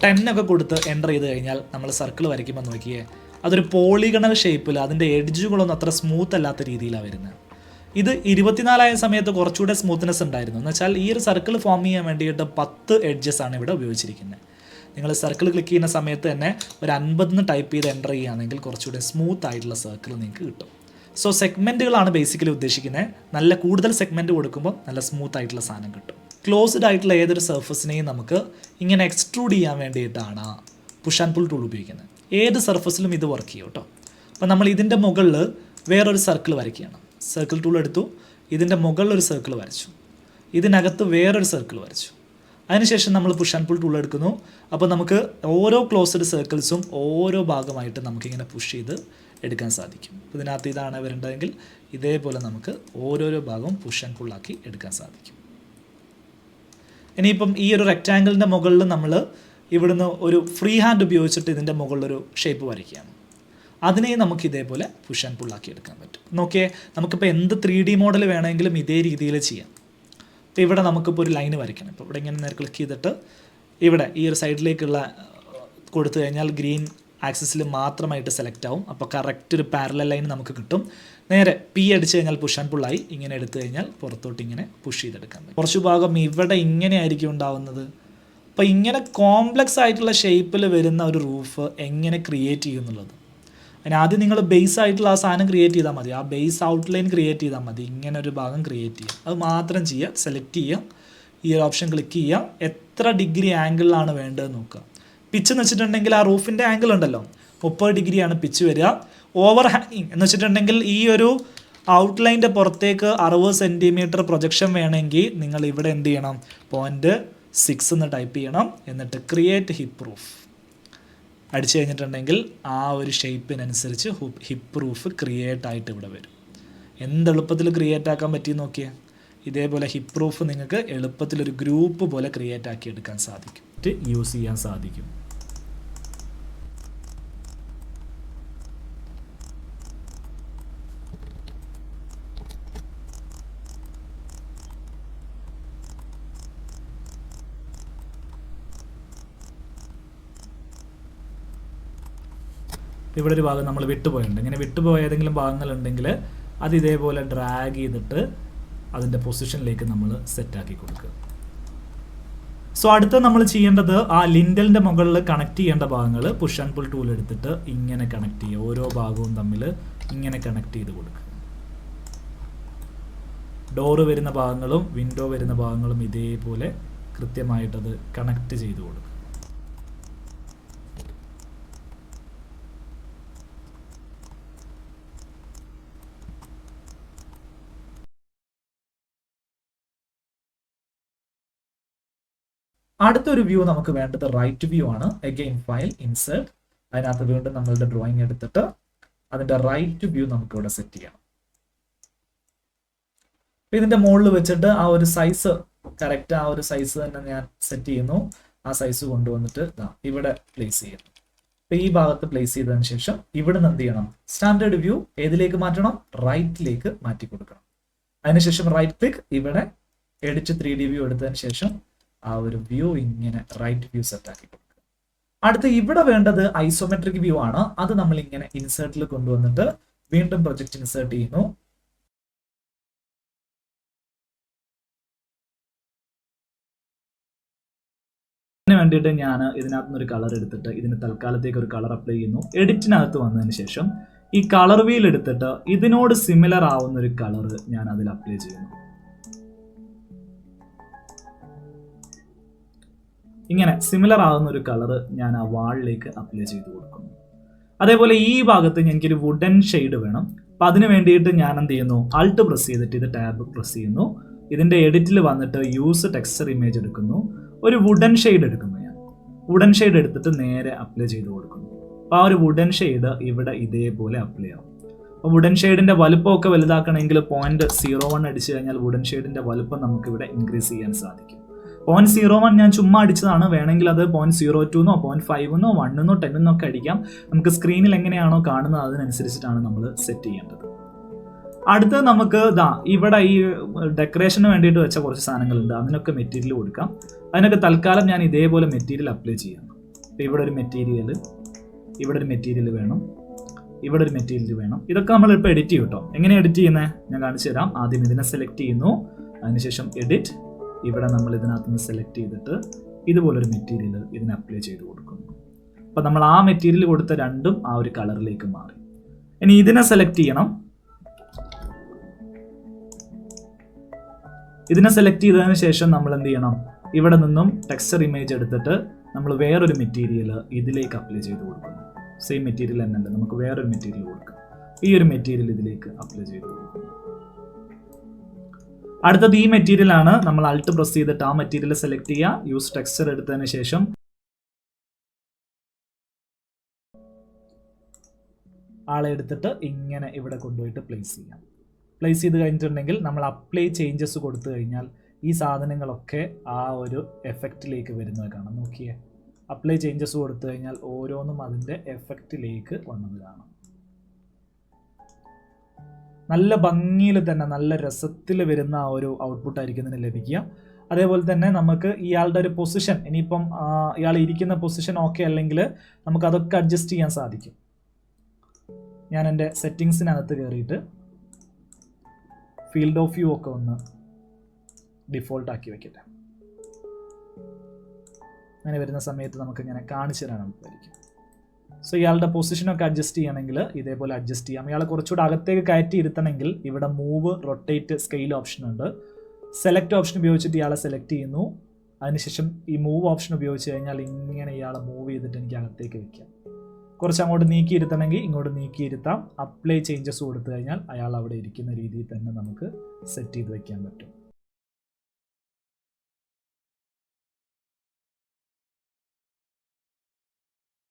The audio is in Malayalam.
10 ഒക്കെ കൊടുത്ത് എൻ്റർ ചെയ്ത് കഴിഞ്ഞാൽ നമ്മൾ സർക്കിൾ വരയ്ക്കുമ്പോൾ നോക്കിയേ, അതൊരു പോളിഗണൽ ഷേപ്പിൽ അതിൻ്റെ എഡ്ജുകളൊന്നും അത്ര സ്മൂത്ത് അല്ലാത്ത രീതിയിലാണ് വരുന്നത്. ഇത് 24 സമയത്ത് കുറച്ചുകൂടെ സ്മൂത്ത്നെസ് ഉണ്ടായിരുന്നു. എന്ന് വെച്ചാൽ ഈ ഒരു സർക്കിൾ ഫോം ചെയ്യാൻ വേണ്ടിയിട്ട് 10 എഡ്ജസ് ആണ് ഇവിടെ ഉപയോഗിച്ചിരിക്കുന്നത്. നിങ്ങൾ സർക്കിൾ ക്ലിക്ക് ചെയ്യുന്ന സമയത്ത് തന്നെ ഒരു 50 ടൈപ്പ് ചെയ്ത് എൻ്റർ ചെയ്യുകയാണെങ്കിൽ കുറച്ചുകൂടെ സ്മൂത്ത് ആയിട്ടുള്ള സർക്കിൾ നിങ്ങൾക്ക് കിട്ടും. സോ സെഗ്മെൻറ്റുകളാണ് ബേസിക്കലി ഉദ്ദേശിക്കുന്നത്. നല്ല കൂടുതൽ സെഗ്മെൻറ്റ് കൊടുക്കുമ്പോൾ നല്ല സ്മൂത്ത് ആയിട്ടുള്ള സാധനം കിട്ടും. ക്ലോസ്ഡ് ആയിട്ടുള്ള ഏതൊരു സർഫസിനെയും നമുക്ക് ഇങ്ങനെ എക്സ്ട്രൂഡ് ചെയ്യാൻ വേണ്ടിയിട്ടാണ് പുഷ് ആൻഡ് പുൾ ടൂൾ ഉപയോഗിക്കുന്നത്. ഏത് സർഫസിലും ഇത് വർക്ക് ചെയ്യും കേട്ടോ. അപ്പോൾ നമ്മൾ ഇതിൻ്റെ മുകളിൽ വേറൊരു സർക്കിൾ വരയ്ക്കുകയാണ്. സർക്കിൾ ടൂൾ എടുത്തു, ഇതിൻ്റെ മുകളിൽ ഒരു സർക്കിൾ വരച്ചു, ഇതിനകത്ത് വേറൊരു സർക്കിൾ വരച്ചു. അതിനുശേഷം നമ്മൾ പുഷ് ആൻഡ് പുൾ ടൂൾ എടുക്കുന്നു. അപ്പോൾ നമുക്ക് ഓരോ ക്ലോസ്ഡ് സർക്കിൾസും ഓരോ ഭാഗമായിട്ട് നമുക്കിങ്ങനെ പുഷ് ചെയ്ത് എടുക്കാൻ സാധിക്കും. ഇതിനകത്ത് ഇതാണ് വരേണ്ടതെങ്കിൽ ഇതേപോലെ നമുക്ക് ഓരോരോ ഭാഗവും പുഷ് ആൻഡ് പുള്ളാക്കി എടുക്കാൻ സാധിക്കും. ഇനിയിപ്പം ഈ ഒരു റെക്റ്റാങ്കിളിൻ്റെ മുകളിൽ നമ്മൾ ഇവിടുന്ന് ഒരു ഫ്രീ ഹാൻഡ് ഉപയോഗിച്ചിട്ട് ഇതിൻ്റെ മുകളിലൊരു ഷേപ്പ് വരയ്ക്കുകയാണ്. അതിനെ നമുക്ക് ഇതേപോലെ പുഷ് ആൻഡ് പുള്ളാക്കി എടുക്കാൻ പറ്റും. നോക്കിയേ, നമുക്കിപ്പോൾ എന്ത് 3D മോഡൽ വേണമെങ്കിലും ഇതേ രീതിയിൽ ചെയ്യാം. ഇപ്പോൾ ഇവിടെ നമുക്കിപ്പോൾ ഒരു ലൈന് വരയ്ക്കണം. ഇപ്പോൾ ഇവിടെ ഇങ്ങനെ നേരെ ക്ലിക്ക് ചെയ്തിട്ട് ഇവിടെ ഈ ഒരു സൈഡിലേക്കുള്ള കൊടുത്തു കഴിഞ്ഞാൽ ഗ്രീൻ ആക്സിസിൽ മാത്രമായിട്ട് സെലക്ട് ആവും. അപ്പോൾ കറക്റ്റ് ഒരു പാരലൽ ലൈൻ നമുക്ക് കിട്ടും. നേരെ പി അടിച്ച് കഴിഞ്ഞാൽ പുഷ് ആൻഡ് പുള്ളായി. ഇങ്ങനെ എടുത്തു കഴിഞ്ഞാൽ പുറത്തോട്ട് ഇങ്ങനെ പുഷ് ചെയ്തെടുക്കാൻ പറ്റും. കുറച്ച് ഭാഗം ഇവിടെ ഇങ്ങനെ ആയിരിക്കും ഉണ്ടാവുന്നത്. അപ്പോൾ ഇങ്ങനെ കോംപ്ലക്സ് ആയിട്ടുള്ള ഷേപ്പിൽ വരുന്ന ഒരു റൂഫ് എങ്ങനെ ക്രിയേറ്റ് ചെയ്യുന്നുള്ളത്, അതിന് ആദ്യം നിങ്ങൾ ബേസ് ആയിട്ടുള്ള ആ സാധനം ക്രിയേറ്റ് ചെയ്താൽ മതി. ആ ബേസ് ഔട്ട്ലൈൻ ക്രിയേറ്റ് ചെയ്താൽ മതി. ഇങ്ങനെ ഒരു ഭാഗം ക്രിയേറ്റ് ചെയ്യുക, അത് മാത്രം ചെയ്യുക. സെലക്ട് ചെയ്യുക, ഈ ഒരു ഓപ്ഷൻ ക്ലിക്ക് ചെയ്യുക, എത്ര ഡിഗ്രി ആംഗിളിലാണ് വേണ്ടതെന്ന് നോക്കുക. പിച്ച് എന്ന് വെച്ചിട്ടുണ്ടെങ്കിൽ ആ റൂഫിൻ്റെ ആംഗിൾ ഉണ്ടല്ലോ 30 ഡിഗ്രിയാണ് പിച്ച് വരിക. ഓവർ ഹാങ്ങിങ് എന്ന് വെച്ചിട്ടുണ്ടെങ്കിൽ ഈ ഒരു ഔട്ട്ലൈൻ്റെ പുറത്തേക്ക് 60 സെൻറ്റിമീറ്റർ പ്രൊജക്ഷൻ വേണമെങ്കിൽ നിങ്ങൾ ഇവിടെ എന്ത് ചെയ്യണം, 0.6 എന്ന് ടൈപ്പ് ചെയ്യണം. എന്നിട്ട് ക്രിയേറ്റ് ഹിപ്പ് റൂഫ് അടിച്ചു കഴിഞ്ഞിട്ടുണ്ടെങ്കിൽ ആ ഒരു ഷേപ്പിനനുസരിച്ച് ഹിപ്പ് റൂഫ് ക്രിയേറ്റ് ആയിട്ട് ഇവിടെ വരും. എന്ത് എളുപ്പത്തിൽ ക്രിയേറ്റ് ആക്കാൻ പറ്റി നോക്കിയാൽ. ഇതേപോലെ ഹിപ്പ് റൂഫ് നിങ്ങൾക്ക് എളുപ്പത്തിലൊരു ഗ്രൂപ്പ് പോലെ ക്രിയേറ്റ് ആക്കി എടുക്കാൻ സാധിക്കും, യൂസ് ചെയ്യാൻ സാധിക്കും. ഇവിടെ ഒരു ഭാഗം നമ്മൾ വിട്ടുപോയിട്ടുണ്ട്. ഇങ്ങനെ വിട്ടുപോയ ഏതെങ്കിലും ഭാഗങ്ങളുണ്ടെങ്കിൽ അത് ഇതേപോലെ ഡ്രാഗ് ചെയ്തിട്ട് അതിൻ്റെ പൊസിഷനിലേക്ക് നമ്മൾ സെറ്റാക്കി കൊടുക്കുക. സോ അടുത്ത നമ്മൾ ചെയ്യേണ്ടത് ആ ലിൻഡലിൻ്റെ മുകളിൽ കണക്ട് ചെയ്യേണ്ട ഭാഗങ്ങൾ പുഷ് ആൻഡ് പുൾ ടൂൾ എടുത്തിട്ട് ഇങ്ങനെ കണക്ട് ചെയ്യുക. ഓരോ ഭാഗവും തമ്മിൽ ഇങ്ങനെ കണക്ട് ചെയ്ത് കൊടുക്കുക. ഡോറ് വരുന്ന ഭാഗങ്ങളും വിൻഡോ വരുന്ന ഭാഗങ്ങളും ഇതേപോലെ കൃത്യമായിട്ടത് കണക്ട് ചെയ്ത് കൊടുക്കുക. അടുത്തൊരു വ്യൂ നമുക്ക് വേണ്ടത് റൈറ്റ് വ്യൂ ആണ്. അഗെയിൻ ഫയൽ, ഇൻസേർട്ട്, അതിനകത്ത് വീണ്ടും നമ്മളുടെ ഡ്രോയിങ് എടുത്തിട്ട് അതിൻ്റെ റൈറ്റ് വ്യൂ നമുക്ക് ഇവിടെ സെറ്റ് ചെയ്യണം. ഇതിൻ്റെ മുകളിൽ വെച്ചിട്ട് ആ ഒരു സൈസ് കറക്റ്റ് ആ ഒരു സൈസ് തന്നെ ഞാൻ സെറ്റ് ചെയ്യുന്നു. ആ സൈസ് കൊണ്ടുവന്നിട്ട് ഇവിടെ പ്ലേസ് ചെയ്യുന്നു. അപ്പോൾ ഈ ഭാഗത്ത് പ്ലേസ് ചെയ്തതിന് ശേഷം ഇവിടെ നിന്ന് എന്ത് ചെയ്യണം, സ്റ്റാൻഡേർഡ് വ്യൂ ഏതിലേക്ക് മാറ്റണം, റൈറ്റിലേക്ക് മാറ്റി കൊടുക്കണം. അതിനുശേഷം റൈറ്റ് ക്ലിക്ക്, ഇവിടെ എഡിറ്റ് 3D വ്യൂ എടുത്തതിന് ശേഷം ആ ഒരു വ്യൂ ഇങ്ങനെ റൈറ്റ് വ്യൂ സെറ്റ് ആക്കി കൊടുക്കുക. അടുത്ത് ഇവിടെ വേണ്ടത് ഐസോമെട്രിക് വ്യൂ ആണ്. അത് നമ്മൾ ഇങ്ങനെ ഇൻസേർട്ടിൽ കൊണ്ടുവന്നിട്ട് വീണ്ടും പ്രൊജക്ട് ഇൻസേർട്ട് ചെയ്യുന്നു. അതിന് വേണ്ടിയിട്ട് ഞാൻ ഇതിനകത്ത് നിന്നൊരു കളർ എടുത്തിട്ട് ഇതിന് തൽക്കാലത്തേക്ക് ഒരു കളർ അപ്ലൈ ചെയ്യുന്നു. എഡിറ്റിനകത്ത് വന്നതിന് ശേഷം ഈ കളർ വീൽ എടുത്തിട്ട് ഇതിനോട് സിമിലർ ആവുന്ന ഒരു കളർ ഞാൻ അതിൽ അപ്ലൈ ചെയ്യുന്നു. ഇങ്ങനെ സിമിലർ ആകുന്ന ഒരു കളർ ഞാൻ ആ വാളിലേക്ക് അപ്ലൈ ചെയ്ത് കൊടുക്കുന്നു. അതേപോലെ ഈ ഭാഗത്ത് എനിക്കൊരു വുഡൻ ഷെയ്ഡ് വേണം. അപ്പം അതിന് വേണ്ടിയിട്ട് ഞാൻ എന്ത് ചെയ്യുന്നു, ആൾട്ട് പ്രസ് ചെയ്തിട്ട് ഇത് ടാബ് പ്രസ് ചെയ്യുന്നു. ഇതിൻ്റെ എഡിറ്റിൽ വന്നിട്ട് യൂസ് ടെക്സ്ചർ ഇമേജ് എടുക്കുന്നു. ഒരു വുഡൻ ഷെയ്ഡ് എടുക്കുന്നു. ഞാൻ വുഡൻ ഷെയ്ഡ് എടുത്തിട്ട് നേരെ അപ്ലൈ ചെയ്ത് കൊടുക്കുന്നു. അപ്പോൾ ആ ഒരു വുഡൻ ഷെയ്ഡ് ഇവിടെ ഇതേപോലെ അപ്ലൈ ആവും. അപ്പോൾ വുഡൻ ഷെയ്ഡിൻ്റെ വലുപ്പമൊക്കെ വലുതാക്കണമെങ്കിൽ 0.01 അടിച്ചു കഴിഞ്ഞാൽ വുഡൻ ഷെയ്ഡിൻ്റെ വലുപ്പം നമുക്കിവിടെ ഇൻക്രീസ് ചെയ്യാൻ സാധിക്കും. 0.01 ഞാൻ ചുമ്മാ അടിച്ചതാണ്. വേണമെങ്കിൽ അത് 0.02 0.5 1 10 ഒക്കെ അടിക്കാം. നമുക്ക് സ്ക്രീനിൽ എങ്ങനെയാണോ കാണുന്നത് അതിനനുസരിച്ചിട്ടാണ് നമ്മൾ സെറ്റ് ചെയ്യേണ്ടത്. അടുത്ത് നമുക്ക് ഇവിടെ ഈ ഡെക്കറേഷന് വേണ്ടിയിട്ട് വെച്ച കുറച്ച് സാധനങ്ങളുണ്ട്. അതിനൊക്കെ മെറ്റീരിയൽ കൊടുക്കാം. അതിനൊക്കെ തൽക്കാലം ഞാൻ ഇതേപോലെ മെറ്റീരിയൽ അപ്ലൈ ചെയ്യാം. ഇപ്പോൾ ഇവിടെ ഒരു മെറ്റീരിയൽ, ഇവിടെ ഒരു മെറ്റീരിയൽ വേണം, ഇവിടെ ഒരു മെറ്റീരിയൽ വേണം. ഇതൊക്കെ നമ്മളിപ്പോൾ എഡിറ്റ് ചെയ്യും കേട്ടോ. എങ്ങനെ എഡിറ്റ് ചെയ്യുന്നത് ഞാൻ കാണിച്ചു തരാം. ആദ്യം ഇതിനെ സെലക്ട് ചെയ്യുന്നു, അതിനുശേഷം എഡിറ്റ്, ഇവിടെ നമ്മൾ ഇതിനകത്ത് നിന്ന് സെലക്ട് ചെയ്തിട്ട് ഇതുപോലൊരു മെറ്റീരിയൽ ഇതിന് അപ്ലൈ ചെയ്ത് കൊടുക്കുന്നു. അപ്പം നമ്മൾ ആ മെറ്റീരിയൽ കൊടുത്ത രണ്ടും ആ ഒരു കളറിലേക്ക് മാറി. ഇനി ഇതിനെ സെലക്ട് ചെയ്യണം. ഇതിനെ സെലക്ട് ചെയ്തതിന് ശേഷം നമ്മൾ എന്ത് ചെയ്യണം, ഇവിടെ നിന്നും ടെക്സ്ചർ ഇമേജ് എടുത്തിട്ട് നമ്മൾ വേറൊരു മെറ്റീരിയൽ ഇതിലേക്ക് അപ്ലൈ ചെയ്ത് കൊടുക്കുന്നു. സെയിം മെറ്റീരിയൽ തന്നെയല്ല, നമുക്ക് വേറൊരു മെറ്റീരിയൽ കൊടുക്കാം. ഈ ഒരു മെറ്റീരിയൽ ഇതിലേക്ക് അപ്ലൈ ചെയ്ത് കൊടുക്കുന്നു. അടുത്തത് ഈ മെറ്റീരിയൽ ആണ്. നമ്മൾ അൾട്ട് പ്രസ് ചെയ്തിട്ട് ആ മെറ്റീരിയൽ സെലക്ട് ചെയ്യുക, യൂസ് ടെക്സ്ചർ എടുത്തതിന് ശേഷം ആളെ എടുത്തിട്ട് ഇങ്ങനെ ഇവിടെ കൊണ്ടുപോയിട്ട് പ്ലേസ് ചെയ്യാം. പ്ലേസ് ചെയ്ത് കഴിഞ്ഞിട്ടുണ്ടെങ്കിൽ നമ്മൾ അപ്ലൈ ചേഞ്ചസ് കൊടുത്തു കഴിഞ്ഞാൽ ഈ സാധനങ്ങളൊക്കെ ആ ഒരു എഫക്റ്റിലേക്ക് വരുന്നത് കാണാം. നോക്കിയേ, അപ്ലൈ ചേഞ്ചസ് കൊടുത്തു കഴിഞ്ഞാൽ ഓരോന്നും അതിൻ്റെ എഫക്റ്റിലേക്ക് വന്നത് കാണാം. നല്ല ഭംഗിയിൽ തന്നെ നല്ല രസത്തിൽ വരുന്ന ആ ഒരു ഔട്ട്പുട്ട് ആയിരിക്കും ഇതിന് ലഭിക്കുക. അതേപോലെ തന്നെ നമുക്ക് ഇയാളുടെ ഒരു പൊസിഷൻ, ഇനിയിപ്പം ഇയാൾ ഇരിക്കുന്ന പൊസിഷൻ ഓക്കെ അല്ലെങ്കിൽ നമുക്ക് അതൊക്കെ അഡ്ജസ്റ്റ് ചെയ്യാൻ സാധിക്കും. ഞാൻ എൻ്റെ സെറ്റിങ്സിനകത്ത് കയറിയിട്ട് ഫീൽഡ് ഓഫ് വ്യൂ ഒക്കെ ഒന്ന് ഡിഫോൾട്ട് ആക്കി വെക്കട്ടെ. അങ്ങനെ വരുന്ന സമയത്ത് നമുക്ക് ഇങ്ങനെ കാണിച്ചു തരാൻ എളുപ്പമായിരിക്കും. സോ ഇയാളുടെ പൊസിഷനൊക്കെ അഡ്ജസ്റ്റ് ചെയ്യണമെങ്കിൽ ഇതേപോലെ അഡ്ജസ്റ്റ് ചെയ്യാം. ഇയാളെ കുറച്ചുകൂടെ അകത്തേക്ക് കയറ്റി ഇരുത്തണമെങ്കിൽ ഇവിടെ മൂവ്, റൊട്ടേറ്റ്, സ്കെയിൽ ഓപ്ഷൻ ഉണ്ട്. സെലക്ട് ഓപ്ഷൻ ഉപയോഗിച്ചിട്ട് ഇയാളെ സെലക്ട് ചെയ്യുന്നു. അതിനുശേഷം ഈ മൂവ് ഓപ്ഷൻ ഉപയോഗിച്ച് കഴിഞ്ഞാൽ ഇങ്ങനെ ഇയാളെ മൂവ് ചെയ്തിട്ട് എനിക്ക് അകത്തേക്ക് വെക്കാം. കുറച്ച് അങ്ങോട്ട് നീക്കിയിരുത്തണമെങ്കിൽ ഇങ്ങോട്ട് നീക്കിയിരുത്താം. അപ്ലൈ ചേഞ്ചസ് കൊടുത്തു കഴിഞ്ഞാൽ അയാൾ അവിടെ ഇരിക്കുന്ന രീതിയിൽ തന്നെ നമുക്ക് സെറ്റ് ചെയ്ത് വെക്കാൻ പറ്റും.